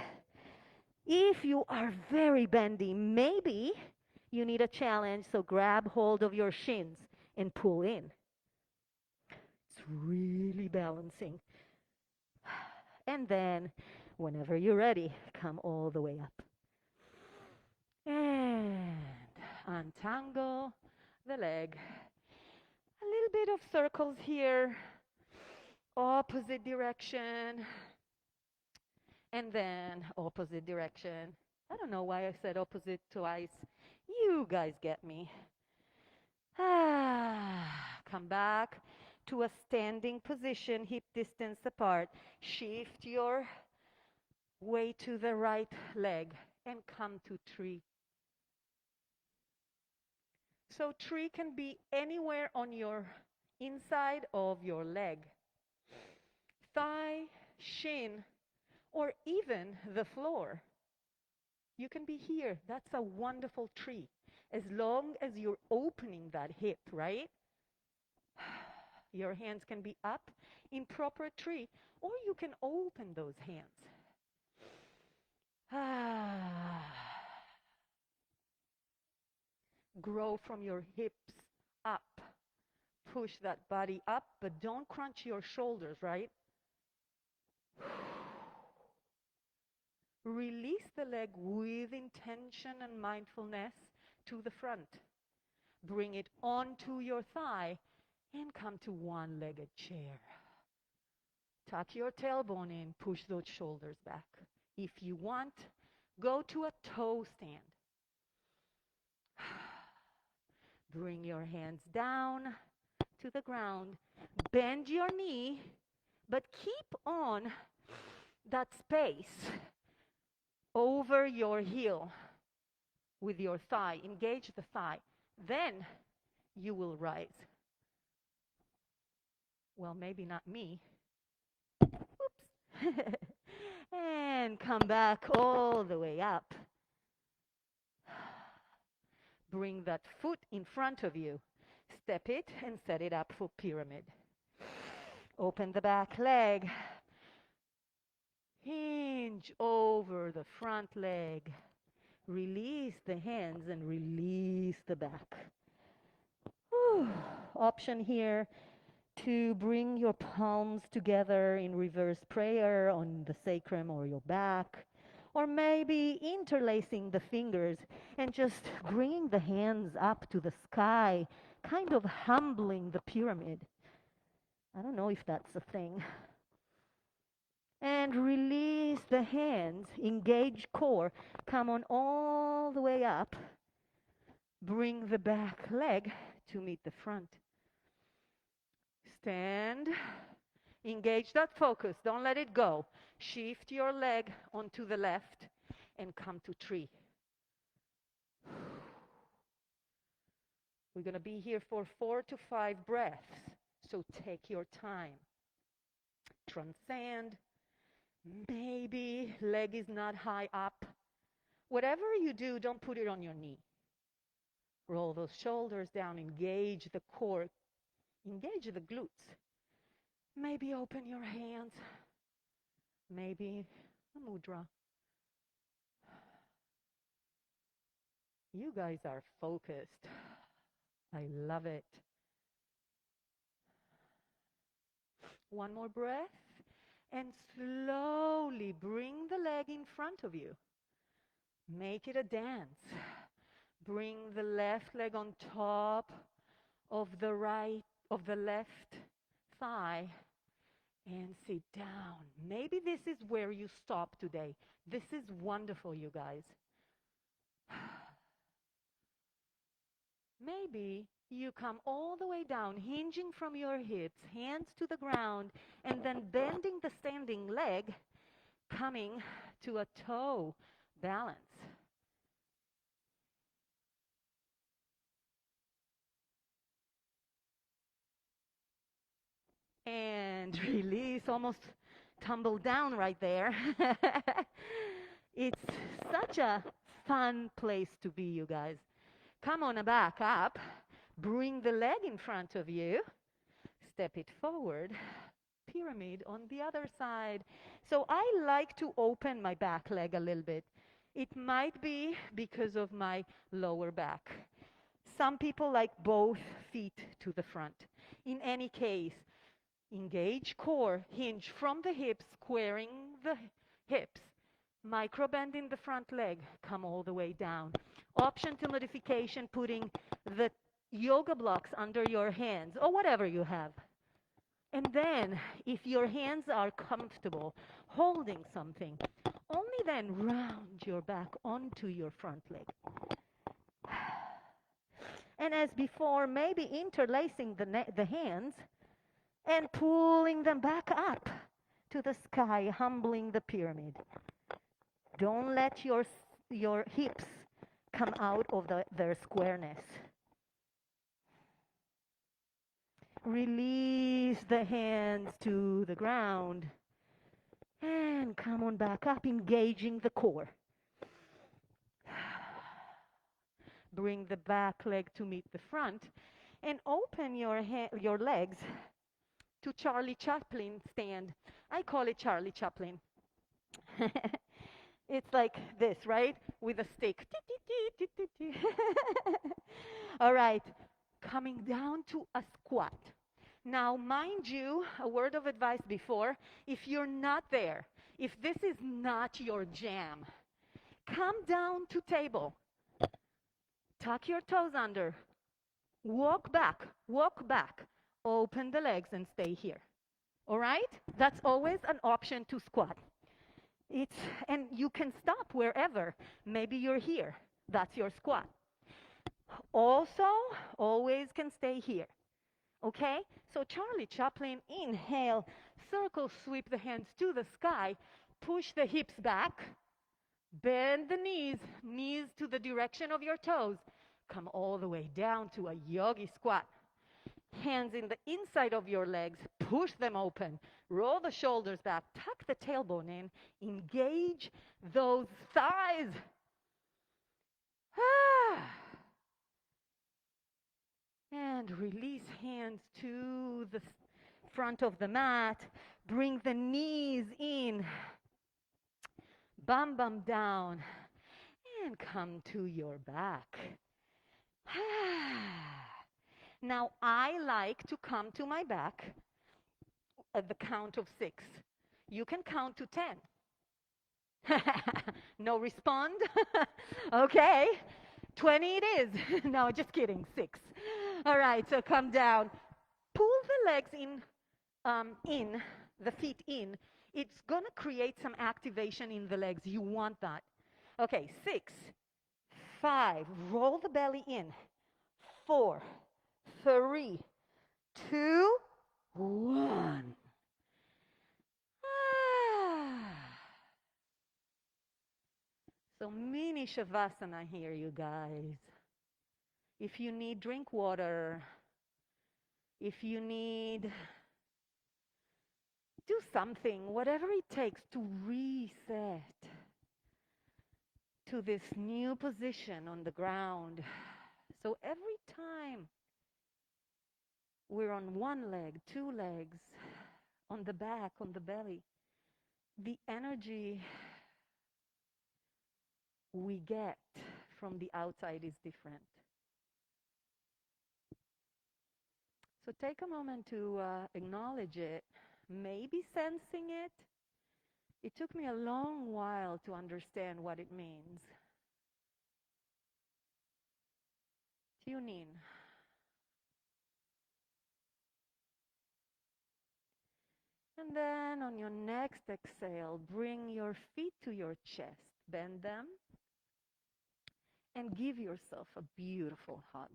If you are very bendy, maybe you need a challenge, so grab hold of your shins and pull in. It's really balancing. And then, whenever you're ready, come all the way up. And untangle the leg. A little bit of circles here, opposite direction, and then opposite direction. I don't know why I said opposite twice. You guys get me. Come back to a standing position, hip distance apart. Shift your weight to the right leg and come to tree. So tree can be anywhere on your inside of your leg, thigh, shin, or even the floor. You can be here. That's a wonderful tree, as long as you're opening that hip, right? Your hands can be up in proper tree, or you can open those hands. Grow from your hips up. Push that body up, but don't crunch your shoulders, right? Release the leg with intention and mindfulness to the front. Bring it onto your thigh and come to one-legged chair. Tuck your tailbone in, push those shoulders back. If you want, go to a toe stand. Bring your hands down to the ground. Bend your knee, but keep on that space over your heel with your thigh. Engage the thigh. Then you will rise. Well, maybe not me. Oops. And come back all the way up. Bring that foot in front of you. Step it and set it up for pyramid. Open the back leg. Hinge over the front leg. Release the hands and release the back. Whew. Option here to bring your palms together in reverse prayer on the sacrum or your back, or maybe interlacing the fingers and just bringing the hands up to the sky, kind of humbling the pyramid. I don't know if that's a thing. And release the hands, engage core, come on all the way up. Bring the back leg to meet the front. Stand, engage that focus, don't let it go. Shift your leg onto the left and come to tree. We're going to be here for 4 to 5 breaths, so take your time. Transcend. Maybe leg is not high up. Whatever you do, don't put it on your knee. Roll those shoulders down, engage the core, engage the glutes. Maybe open your hands. Maybe a mudra. You guys are focused. I love it. One more breath. And slowly bring the leg in front of you. Make it a dance. Bring the left leg on top of the left thigh and sit down. Maybe this is where you stop today. This is wonderful, you guys. Maybe you come all the way down, hinging from your hips, hands to the ground, and then bending the standing leg, coming to a toe balance. And release, almost tumble down right there. It's such a fun place to be, you guys. Come on back up. Bring the leg in front of you. Step it forward. Pyramid on the other side. So I like to open my back leg a little bit. It might be because of my lower back. Some people like both feet to the front. In any case, engage core, hinge from the hips, squaring the hips. Micro bend in the front leg, come all the way down. Option to modification, putting the yoga blocks under your hands or whatever you have. And then, if your hands are comfortable holding something, only then round your back onto your front leg. And as before, maybe interlacing the hands and pulling them back up to the sky, humbling the pyramid. Don't let your hips come out of their squareness. Release the hands to the ground and come on back up, engaging the core. Bring the back leg to meet the front and open your legs to Charlie Chaplin stand. I call it Charlie Chaplin. It's like this, right? With a stick. All right. Coming down to a squat. Now, mind you, a word of advice before, if you're not there, if this is not your jam, come down to table, tuck your toes under, walk back, open the legs and stay here. All right? That's always an option to squat. And you can stop wherever. Maybe you're here. That's your squat. Also, always can stay here. Okay? So Charlie Chaplin, inhale, circle, sweep the hands to the sky, push the hips back, bend the knees to the direction of your toes. Come all the way down to a yogi squat. Hands in the inside of your legs, push them open, roll the shoulders back, tuck the tailbone in, engage those thighs. And release hands to the front of the mat. Bring the knees in, bum down, and come to your back. Now, I like to come to my back at the count of 6. You can count to 10. No respond? Okay. 20 it is. No, just kidding. 6. All right, so come down. Pull the legs in, the feet in. It's going to create some activation in the legs. You want that. Okay, 6, 5. Roll the belly in. 4, 3, 2, 1. So mini shavasana here, you guys. If you need, drink water. If you need, do something, whatever it takes to reset to this new position on the ground. So every time we're on one leg, 2 legs, on the back, on the belly, the energy we get from the outside is different. So take a moment to acknowledge it, maybe sensing it. It took me a long while to understand what it means. Tune in. And then on your next exhale, bring your feet to your chest. Bend them. And give yourself a beautiful hug.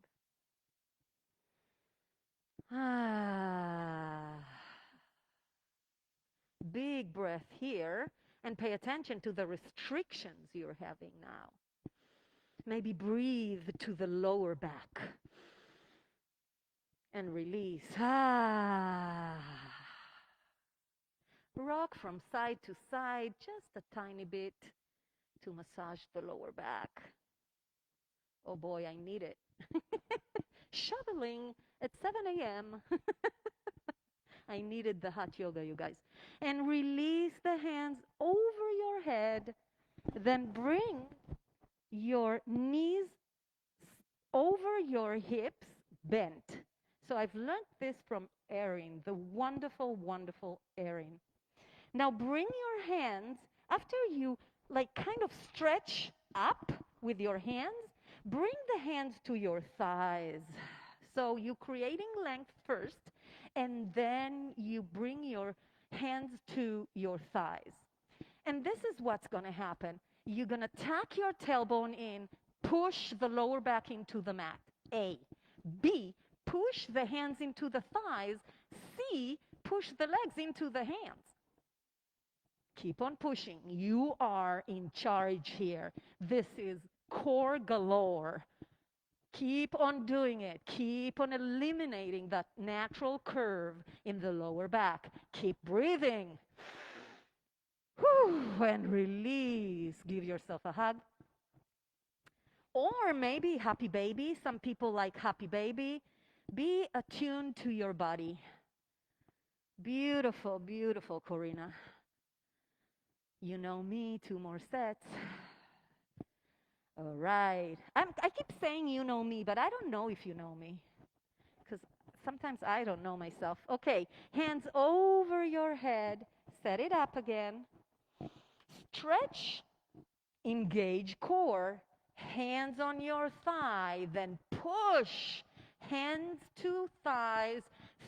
Big breath here. And pay attention to the restrictions you're having now. Maybe breathe to the lower back. And release. Rock from side to side, just a tiny bit to massage the lower back. Oh boy, I need it. Shoveling at 7 a.m. I needed the hot yoga, you guys. And release the hands over your head. Then bring your knees over your hips, bent. So I've learned this from Erin, the wonderful, wonderful Erin. Now bring your hands, after you kind of stretch up with your hands, bring the hands to your thighs. So you're creating length first, and then you bring your hands to your thighs. And this is what's going to happen. You're going to tuck your tailbone in, push the lower back into the mat. A. B. Push the hands into the thighs. C. Push the legs into the hands. Keep on pushing. You are in charge here. This is core galore. Keep on doing it. Keep on eliminating that natural curve in the lower back. Keep breathing. Whew, and release. Give yourself a hug. Or maybe happy baby. Some people like happy baby. Be attuned to your body. Beautiful, beautiful, Corina. You know me, 2 more sets. All right. I keep saying you know me, but I don't know if you know me. Because Sometimes I don't know myself. Okay, hands over your head. Set it up again. Stretch, engage core. Hands on your thigh, then push. Hands to thighs,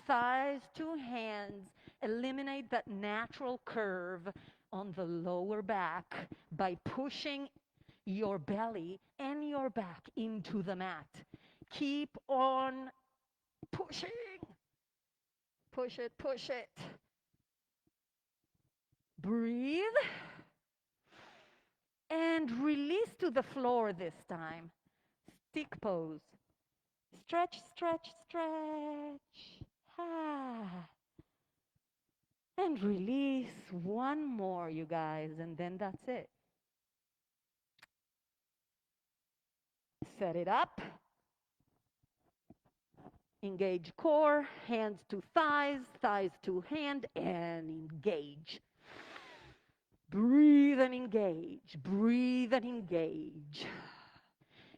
thighs to hands. Eliminate that natural curve on the lower back by pushing your belly and your back into the mat. Keep on pushing. Push it, push it. Breathe. And release to the floor this time. Stick pose. Stretch, stretch, stretch. Ah. And release. One more, you guys, and then that's it. Set it up. Engage core, hands to thighs, thighs to hand, and engage. Breathe and engage. Breathe and engage.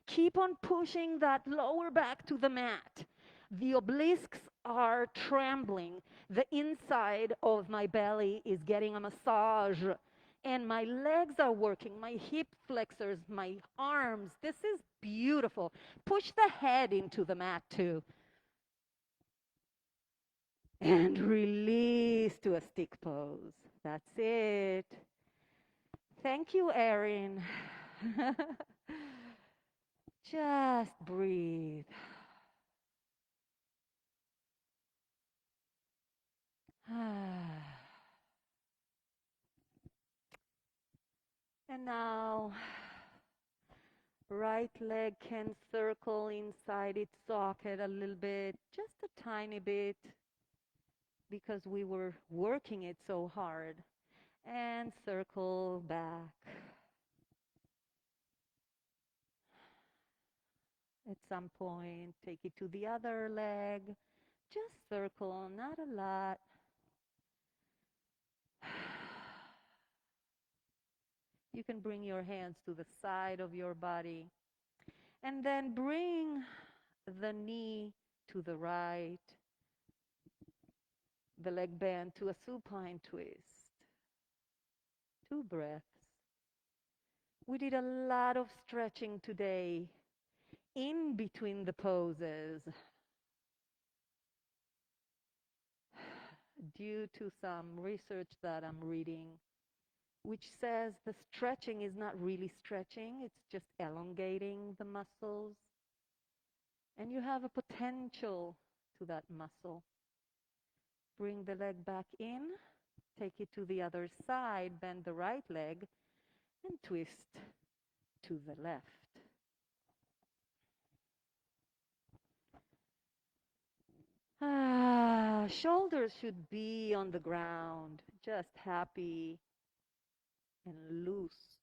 Keep on pushing that lower back to the mat. The obelisks are trembling. The inside of my belly is getting a massage. And my legs are working, my hip flexors, my arms. This is beautiful. Push the head into the mat too. And release to a stick pose. That's it. Thank you, Erin. Just breathe. And now, right leg can circle inside its socket a little bit, just a tiny bit, because we were working it so hard. And circle back. At some point, take it to the other leg. Just circle, not a lot. You can bring your hands to the side of your body. And then bring the knee to the right, the leg bend to a supine twist. 2 breaths. We did a lot of stretching today in between the poses due to some research that I'm reading, which says the stretching is not really stretching, it's just elongating the muscles. And you have a potential to that muscle. Bring the leg back in, take it to the other side, bend the right leg, and twist to the left. Shoulders should be on the ground, just happy and loose.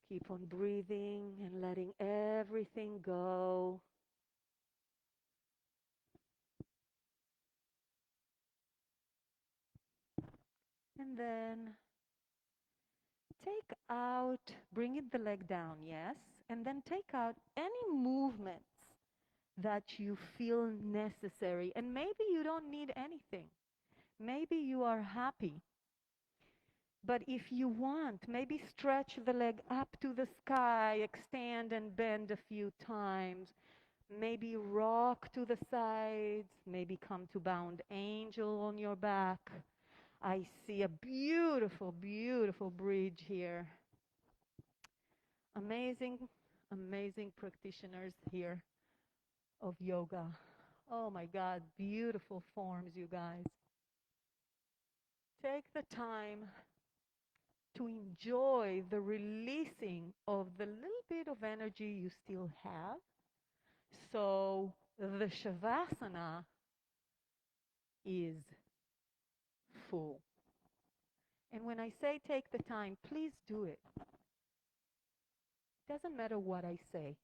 Keep on breathing and letting everything go. And then take out, bring it the leg down, yes, and then take out any movements that you feel necessary. And maybe you don't need anything. Maybe you are happy. But if you want, maybe stretch the leg up to the sky, extend and bend a few times. Maybe rock to the sides, maybe come to bound angel on your back. I see a beautiful, beautiful bridge here. Amazing, amazing practitioners here of yoga. Oh my God, beautiful forms, you guys. Take the time to enjoy the releasing of the little bit of energy you still have. So the Shavasana is full. And when I say take the time, please do it. It doesn't matter what I say.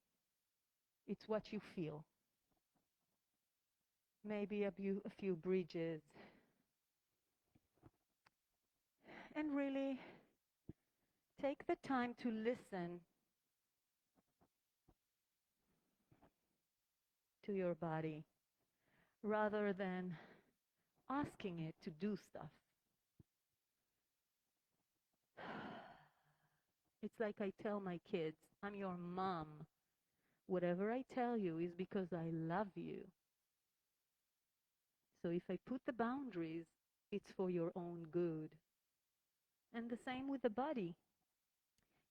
It's what you feel. Maybe a few bridges. And really take the time to listen to your body rather than asking it to do stuff. It's like I tell my kids, I'm your mom. Whatever I tell you is because I love you. So if I put the boundaries, it's for your own good. And the same with the body.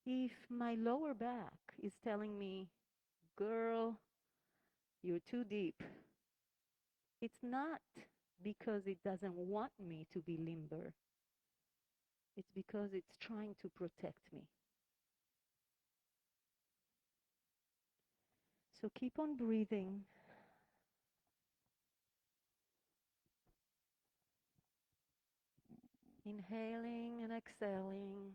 If my lower back is telling me, girl, you're too deep, it's not because it doesn't want me to be limber. It's because it's trying to protect me. So keep on breathing. Inhaling and exhaling.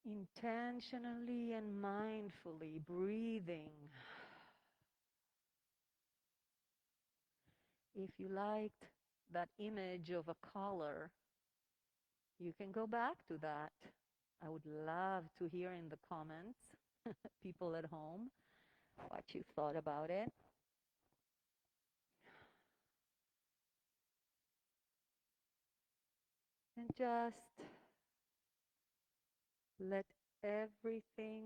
Intentionally and mindfully breathing. If you liked that image of a collar, you can go back to that. I would love to hear in the comments, people at home, what you thought about it. And just let everything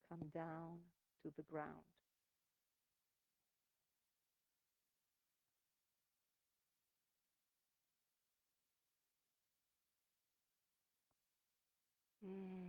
come down to the ground. Mm.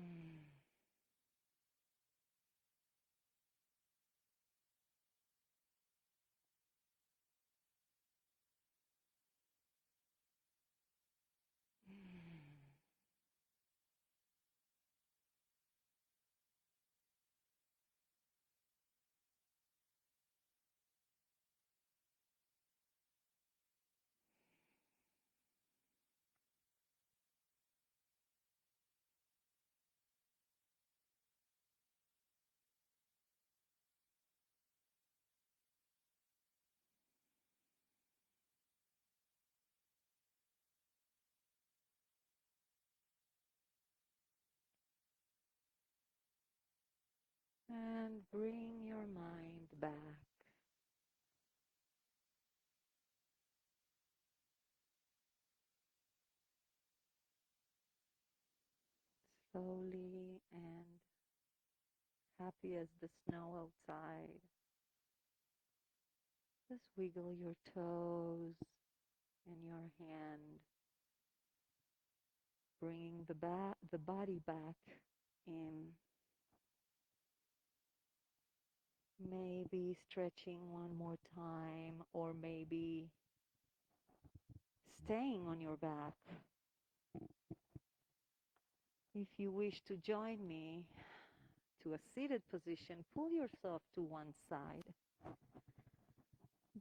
And bring your mind back. Slowly and happy as the snow outside. Just wiggle your toes and your hand, bringing the body back in. Maybe stretching one more time, or maybe staying on your back. If you wish to join me to a seated position, pull yourself to one side.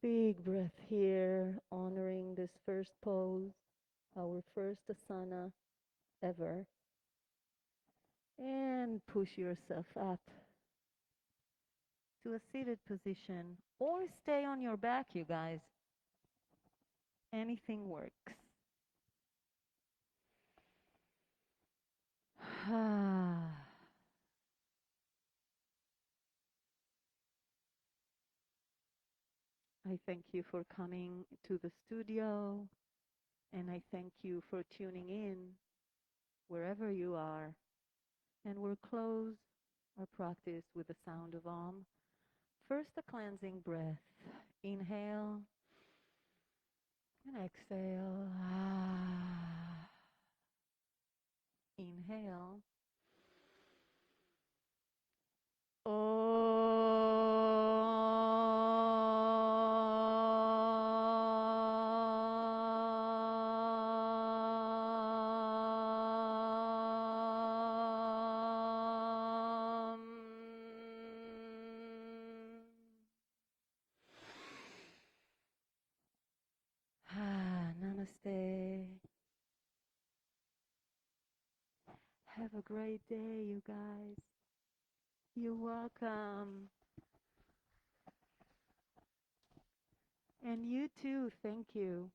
Big breath here, honoring this first pose, our first asana ever. And push yourself up to a seated position, or stay on your back, you guys. Anything works. I thank you for coming to the studio, and I thank you for tuning in wherever you are. And we'll close our practice with the sound of Om. First, a cleansing breath. Inhale and exhale. Inhale. Namaste. Have a great day, you guys. You're welcome. And you too, thank you.